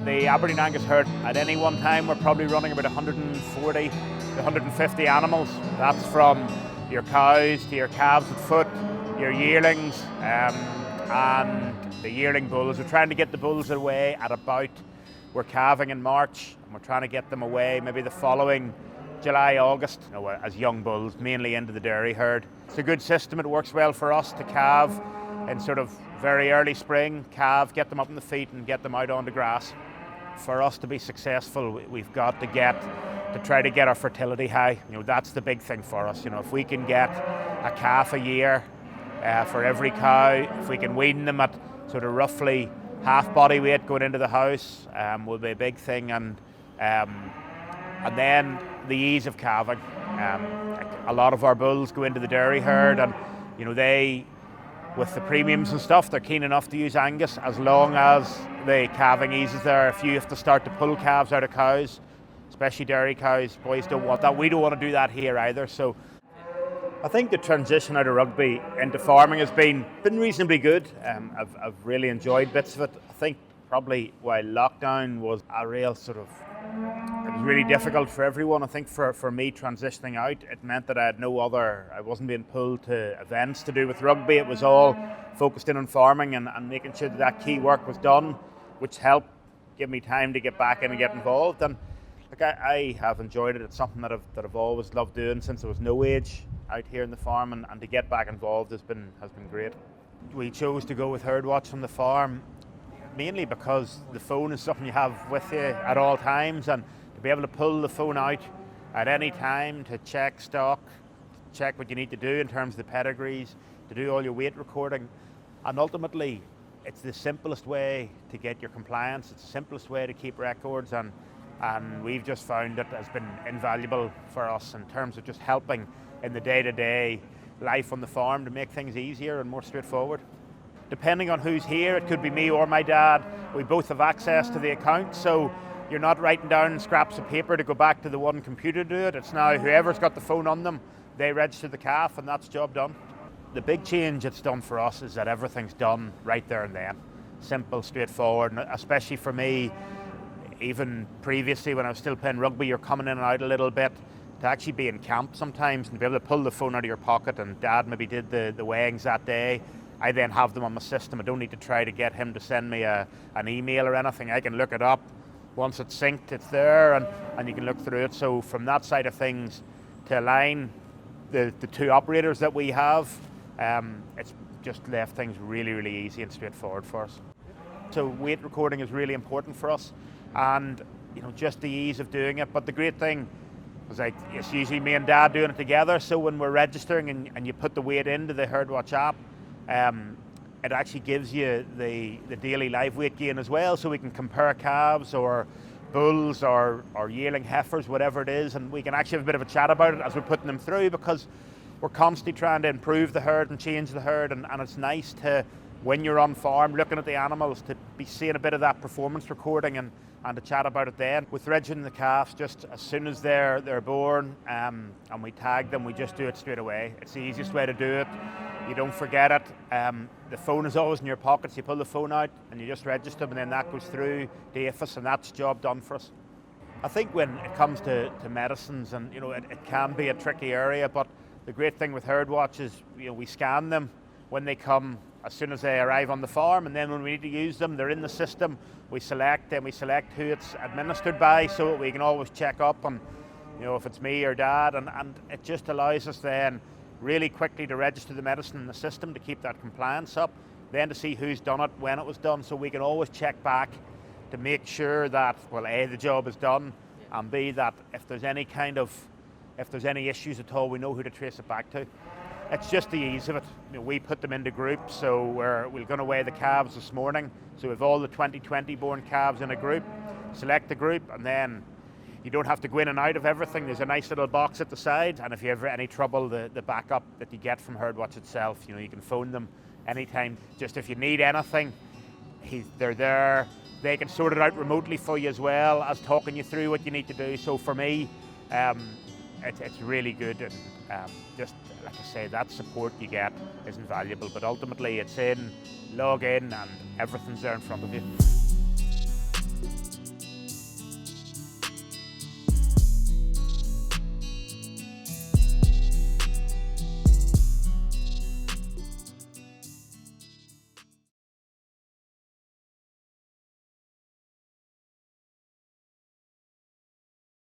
The Aberdeen Angus herd, at any one time, we're probably running about 140 to 150 animals. That's from your cows to your calves at foot, your yearlings, and the yearling bulls. We're trying to get the bulls away at about, we're calving in March, and we're trying to get them away maybe the following July, August, as young bulls, mainly into the dairy herd. It's a good system. It works well for us to calve in sort of very early spring, calve, get them up on the feet and get them out onto grass. For us to be successful, we've got to try to get our fertility high. That's the big thing for us. If we can get a calf a year for every cow, if we can wean them at sort of roughly half body weight going into the house, will be a big thing. And then the ease of calving. A lot of our bulls go into the dairy herd, and they, with the premiums and stuff, they're keen enough to use Angus as long as the calving eases there. If you have to start to pull calves out of cows, especially dairy cows, boys don't want that. We don't want to do that here either. So I think the transition out of rugby into farming has been reasonably good. I've really enjoyed bits of it. I think probably while lockdown was a real sort of, it was really difficult for everyone. I think for me transitioning out, it meant that I had I wasn't being pulled to events to do with rugby. It was all focused in on farming and making sure that key work was done, which helped give me time to get back in and get involved. And I have enjoyed it. It's something that I've always loved doing since I was no age out here in the farm, and to get back involved has been great. We chose to go with herd watch on the farm mainly because the phone is something you have with you at all times, and to be able to pull the phone out at any time to check stock, check what you need to do in terms of the pedigrees, to do all your weight recording. And ultimately, it's the simplest way to get your compliance, it's the simplest way to keep records, and we've just found it has been invaluable for us in terms of just helping in the day-to-day life on the farm to make things easier and more straightforward. Depending on who's here, it could be me or my dad. We both have access to the account, so you're not writing down scraps of paper to go back to the one computer to do it. It's now whoever's got the phone on them, they register the calf, and that's job done. The big change it's done for us is that everything's done right there and then. Simple, straightforward, and especially for me, even previously when I was still playing rugby, you're coming in and out a little bit. To actually be in camp sometimes and be able to pull the phone out of your pocket, and Dad maybe did the weighings that day, I then have them on my system. I don't need to try to get him to send me an email or anything. I can look it up. Once it's synced, it's there, and you can look through it. So from that side of things, to align the two operators that we have, it's just left things really, really easy and straightforward for us. So weight recording is really important for us, and just the ease of doing it. But the great thing is it's usually me and Dad doing it together. So when we're registering and you put the weight into the HerdWatch app, it actually gives you the daily live weight gain as well, so we can compare calves or bulls or yearling heifers, whatever it is, and we can actually have a bit of a chat about it as we're putting them through, because we're constantly trying to improve the herd and change the herd, and it's nice to, when you're on farm looking at the animals, to be seeing a bit of that performance recording and to chat about it then. With registering the calves, just as soon as they're born and we tag them, we just do it straight away. It's the easiest way to do it. You don't forget it. The phone is always in your pockets. You pull the phone out and you just register them, and then that goes through to APHIS, and that's job done for us. I think when it comes to medicines, and it can be a tricky area, but the great thing with HerdWatch is we scan them when they come, as soon as they arrive on the farm, and then when we need to use them, they're in the system. We select who it's administered by, so that we can always check up on if it's me or Dad, and it just allows us then really quickly to register the medicine in the system to keep that compliance up, then to see who's done it, when it was done, so we can always check back to make sure that, well, A, the job is done, and B, that if there's any issues at all, we know who to trace it back to. It's just the ease of it. We put them into groups, so we're going to weigh the calves this morning, so we have all the 2020 born calves in a group, select the group, and then you don't have to go in and out of everything. There's a nice little box at the side, and if you have any trouble, the backup that you get from HerdWatch itself, you can phone them anytime. Just if you need anything, they're there. They can sort it out remotely for you, as well as talking you through what you need to do. So for me, it's really good, and just like I say, that support you get is invaluable. But ultimately, it's log in, and everything's there in front of you.